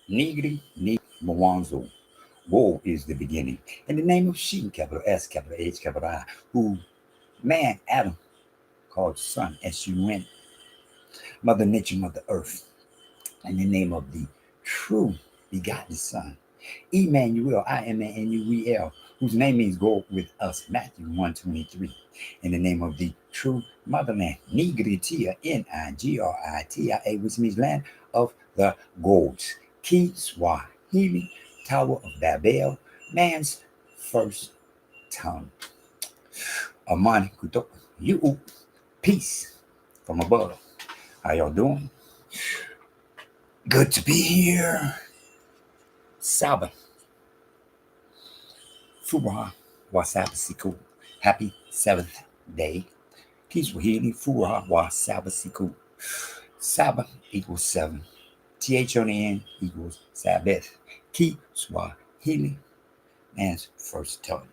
Nigri ni Mwanzo. Woe is the beginning. In the name of She, capital S, capital H, capital I, who man, Adam, called Son, S-U-N, Mother Nature, Mother Earth. In the name of the true begotten Son, Emmanuel, I-M-A-N-U-E-L, whose name means go with us, Matthew 1:23. In the name of the true motherland, Nigritia, Nigritiia, which means land of the gods, Ki Swahili, Tower of Babel, man's first tongue. Amani Kuto, you, peace from above. How y'all doing? Good to be here. Sabbath. Furaha Wasabi Siku. Happy seventh day. Kiswahili Furaha Wasabi Siku. Sabbath equals seven. TH on the end equals Sabbath. Kiswahili, man's first tongue.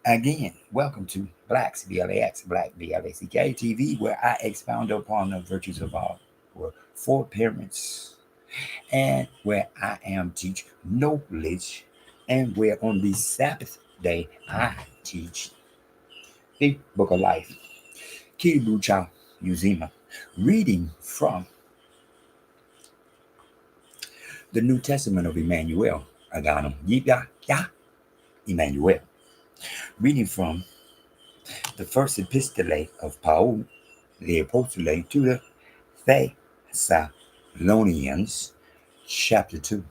Again, welcome to Blacks, B-L-A-X, Black, B-L-A-C-K TV, where I expound upon the virtues of our foreparents, and where I am teach knowledge, and where on the Sabbath day I teach the book of life. Kiribucha Uzima, reading from the New Testament of Imanuel, Agano, Jipya, Imanuel. Reading from the first epistle of Paul, the Apostle to the Thessalonians, chapter 2.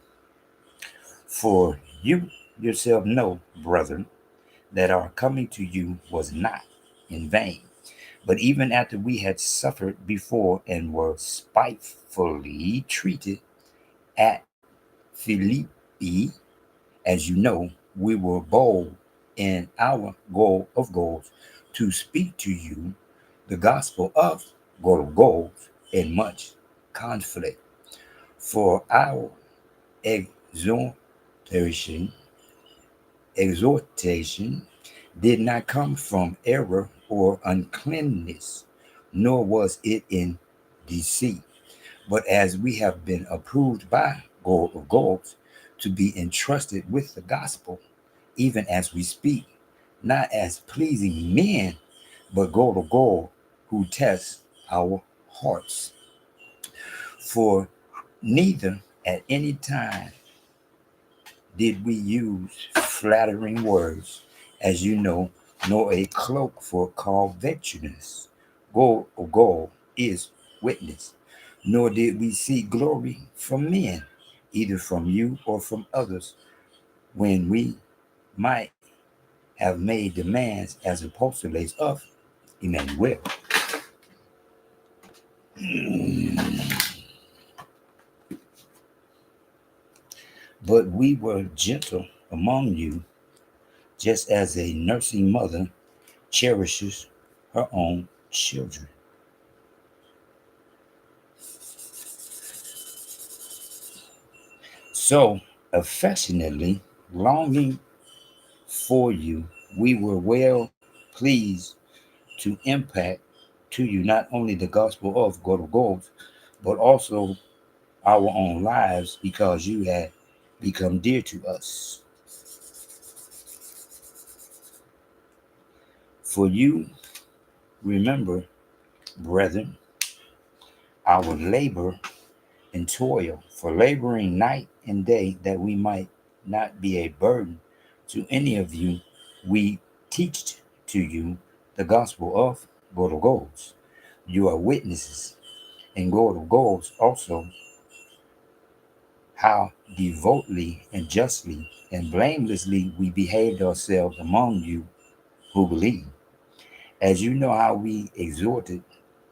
For you yourself know, brethren, that our coming to you was not in vain. But even after we had suffered before and were spitefully treated at Philippi, as you know, we were bold in our goal of goals to speak to you the gospel of goals in much conflict. For our exhortation did not come from error or uncleanness, nor was it in deceit, but as we have been approved by God of gods to be entrusted with the gospel, even as we speak, not as pleasing men, but God of God who tests our hearts. For neither at any time did we use flattering words, as you know, nor a cloak for covetousness. God of God is witness. Nor did we seek glory from men, either from you or from others, when we might have made demands as apostles of Emmanuel. But we were gentle among you, just as a nursing mother cherishes her own children. So, affectionately longing for you, we were well pleased to impact to you not only the gospel of God of gods, but also our own lives, because you had become dear to us. For you remember, brethren, our labor and toil, for laboring night and day, that we might not be a burden to any of you, we teach to you the gospel of God of gods. You are witnesses, and God of gods also, how devotedly and justly and blamelessly we behaved ourselves among you who believe. As you know how we exhorted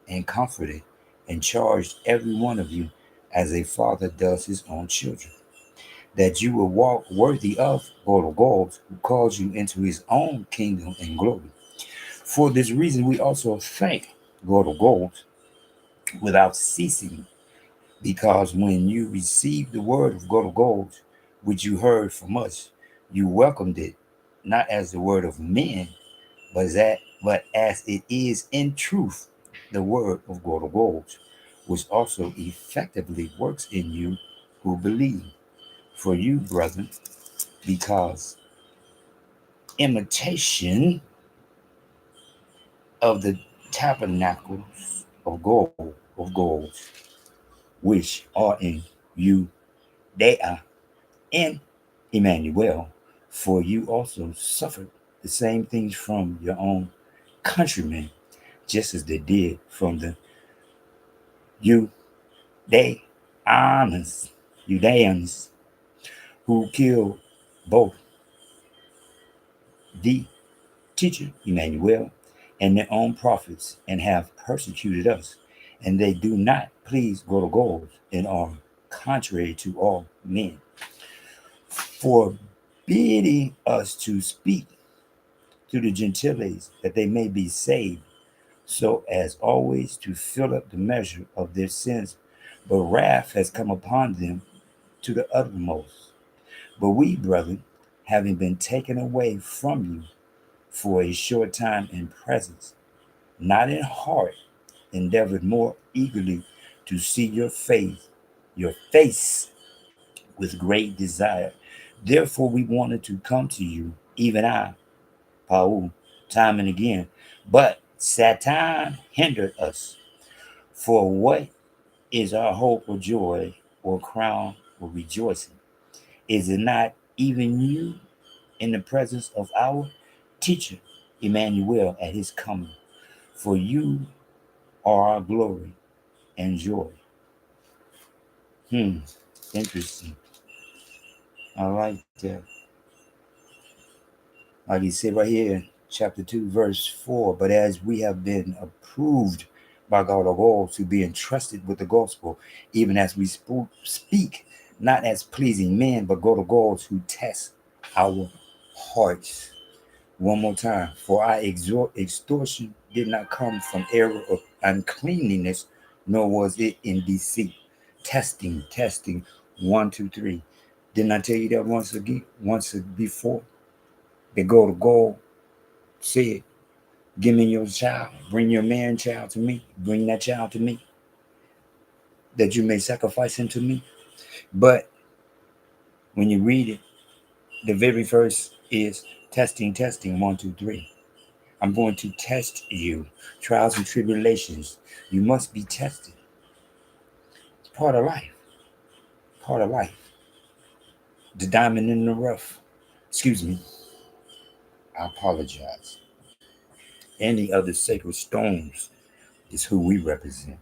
and comforted and charged every one of you as a father does his own children, that you will walk worthy of God of gods, who calls you into his own kingdom and glory. For this reason we also thank God of gods without ceasing, because when you received the word of God of gods, which you heard from us, you welcomed it, not as the word of men, but as it is in truth, the word of God of gods, which also effectively works in you who believe. for you, brethren, because imitation of the tabernacles of gold, which are in you, they are in Emmanuel, for you also suffered the same things from your own countrymen, just as they did from the Judeans, Judeans, who killed both the teacher Emmanuel and their own prophets, and have persecuted us. And they do not please go to gold, and are contrary to all men, forbidding us to speak to the Gentiles, that they may be saved, so as always to fill up the measure of their sins. But wrath has come upon them to the uttermost. But we, brethren, having been taken away from you for a short time in presence, not in heart, endeavored more eagerly to see your face with great desire. Therefore, we wanted to come to you, even I, Paul, time and again. But Satan hindered us. For what is our hope or joy or crown or rejoicing? Is it not even you in the presence of our teacher, Emmanuel, at his coming? For you are our glory and joy. Interesting. I like that. Like he said right here, chapter 2, verse 4. But as we have been approved by God of all to be entrusted with the gospel, even as we speak, not as pleasing men, but go to God who test our hearts. One more time. For our extortion did not come from error of uncleanliness, nor was it in deceit. Testing. 1, 2, 3. Didn't I tell you that once before? They go to God, said, give me your child, bring your man child to me, bring that child to me, that you may sacrifice him to me. But when you read it, the very first is testing, 1, 2, 3. I'm going to test you. Trials and tribulations. You must be tested. It's part of life. Part of life. The diamond in the rough. Excuse me. I apologize. Any other sacred stones is who we represent.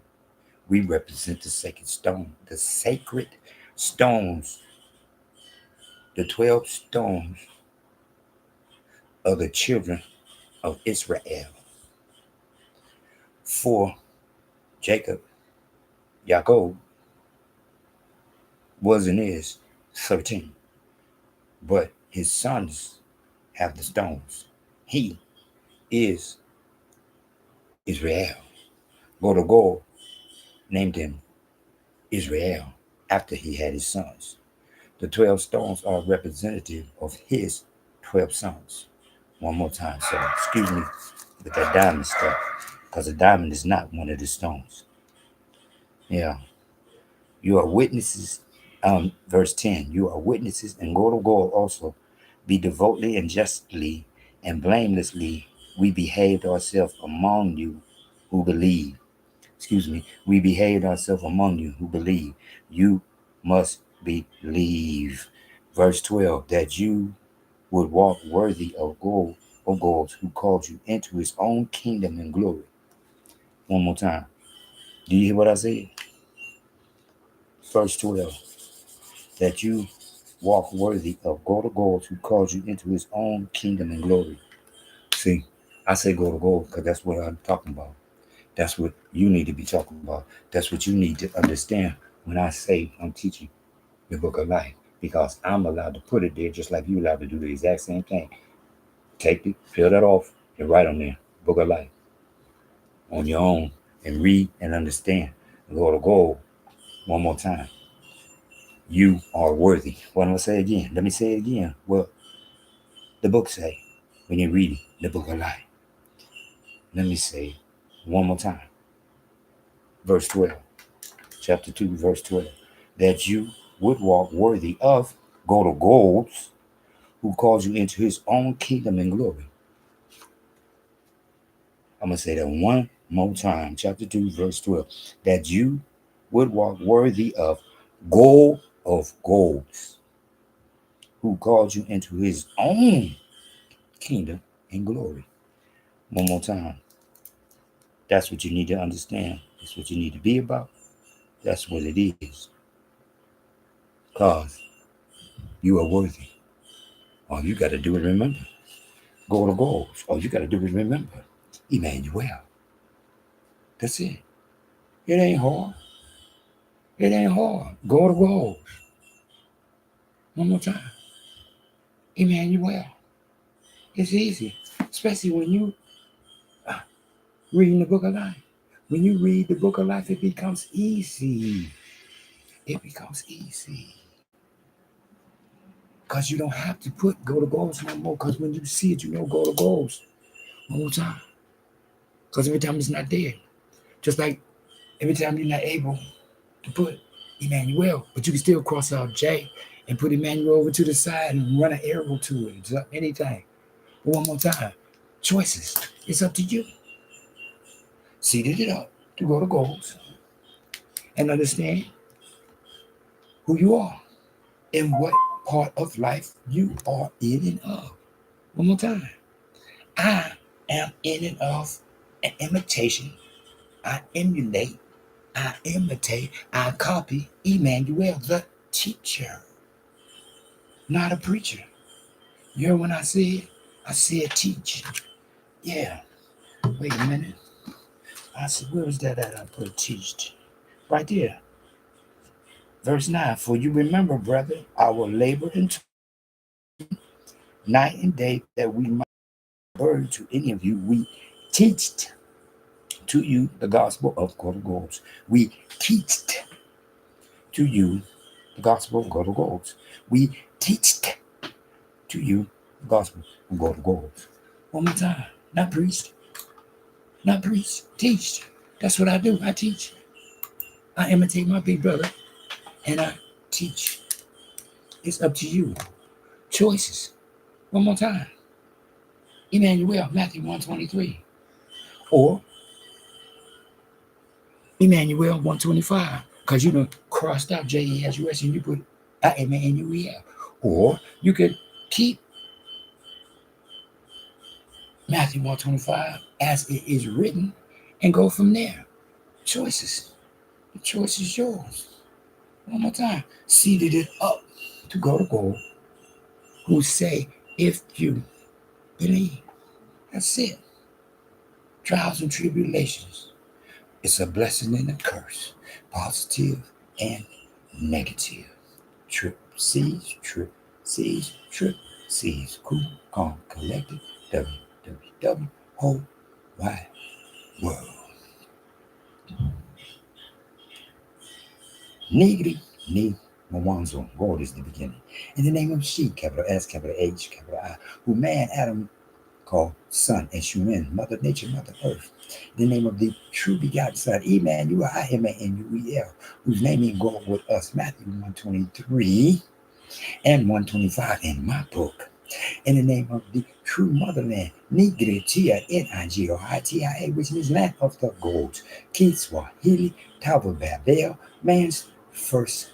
We represent the sacred stone. The sacred stones, the 12 stones of the children of Israel. For Jacob was and is 13. But his sons have the stones. He is Israel. God named him Israel after he had his sons. The 12 stones are representative of his 12 sons. One more time. So excuse me with that diamond stuff, because a diamond is not one of the stones. Yeah. You are witnesses. Verse 10. You are witnesses, and go to God also. Be devotedly and justly and blamelessly we behaved ourselves among you who believe. We behaved ourselves among you who believe. You must believe. Verse 12, that you would walk worthy of God who called you into his own kingdom and glory. One more time. Do you hear what I said? Verse 12, that you walk worthy of God who called you into his own kingdom and glory. See, I say go to God because that's what I'm talking about. That's what you need to be talking about. That's what you need to understand when I say I'm teaching the book of life, because I'm allowed to put it there just like you're allowed to do the exact same thing. Take it, fill that off, and write on there, book of life, on your own, and read and understand. Go to God one more time. You are worthy. What am I say again? Let me say it again. Well, the book say when you read it, the book of life. Let me say it one more time. Verse 12. Chapter 2, verse 12. That you would walk worthy of Go to goals, who calls you into his own kingdom and glory. I'm going to say that one more time. Chapter 2, verse 12. That you would walk worthy of gold of golds, who called you into his own kingdom and glory. One more time. That's what you need to understand. That's what you need to be about. That's what it is. Because you are worthy. All you got to do is remember. Go to goals. All you got to do is remember. Emmanuel. That's it. It ain't hard. It ain't hard. Go to goals. One more time. Emmanuel. It's easy. Especially when you reading the book of life. When you read the book of life, it becomes easy. It becomes easy. Because you don't have to go to goals no more. Because when you see it, you know go to goals. One more time. Because every time it's not there. Just like every time you're not able to put Emmanuel, but you can still cross out J and put Emmanuel over to the side and run an arrow to it. It's anything. But one more time. Choices. It's up to you. Seated it up to go to goals and understand who you are and what part of life you are in and of. One more time. I am in and of an imitation. I emulate, I imitate, I copy Emmanuel, the teacher, not a preacher. You hear when I said teach. Yeah. Wait a minute. I said, where was that at? I put teach. Right there. Verse 9. For you remember, brother, our labor and night and day that we might burden to any of you. We teached to you the gospel of God. We teached to you the gospel of God. We teached to you the gospel of God. One more time. Not preached. Not preached. Teach. That's what I do. I teach. I imitate my big brother and I teach. It's up to you. Choices. One more time. Emmanuel, Matthew 1:23. Or Emmanuel 1:25. Because you done crossed out JESUS and you put Emmanuel. Or you could keep Matthew 1:25 as it is written and go from there. Choices. The choice is yours. One more time. Seated it up to go to goal. Who say, if you believe. That's it. Trials and tribulations. It's a blessing and a curse. Positive and negative. Trip C's, trip C's, trip C's. Cool, calm, collected. WWW, whole wide world. Negri, ni, Mawanzo. God is the beginning. In the name of she, capital S, capital H, capital I, who man Adam called Son, and Shumen, Mother Nature, Mother Earth. In the name of the true begotten Son, Emmanuel, Imanuel, whose name is God with us, Matthew 1:23 and 1:25 in my book. In the name of the true motherland, Nigritia, Nigoitia, which means land of the gold, Kiswahili, Tava Babel, man's first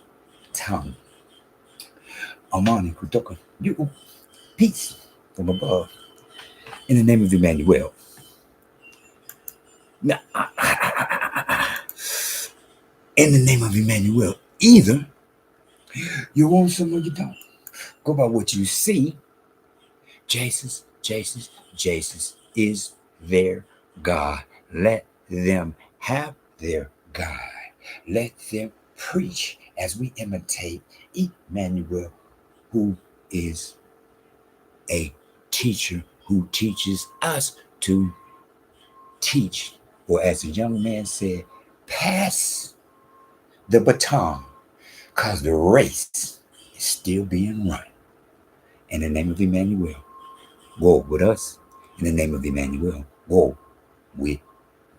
tongue. Amani kutoka, you peace from above. In the name of Emmanuel. Now, in the name of Emmanuel, either you want some or you don't. Go by what you see. Jesus is their God. Let them have their God. Let them preach as we imitate Emmanuel, who is a teacher who teaches us to teach, or as a young man said, pass the baton, because the race is still being run. In the name of Emmanuel, go with us. In the name of Emmanuel, go with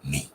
me.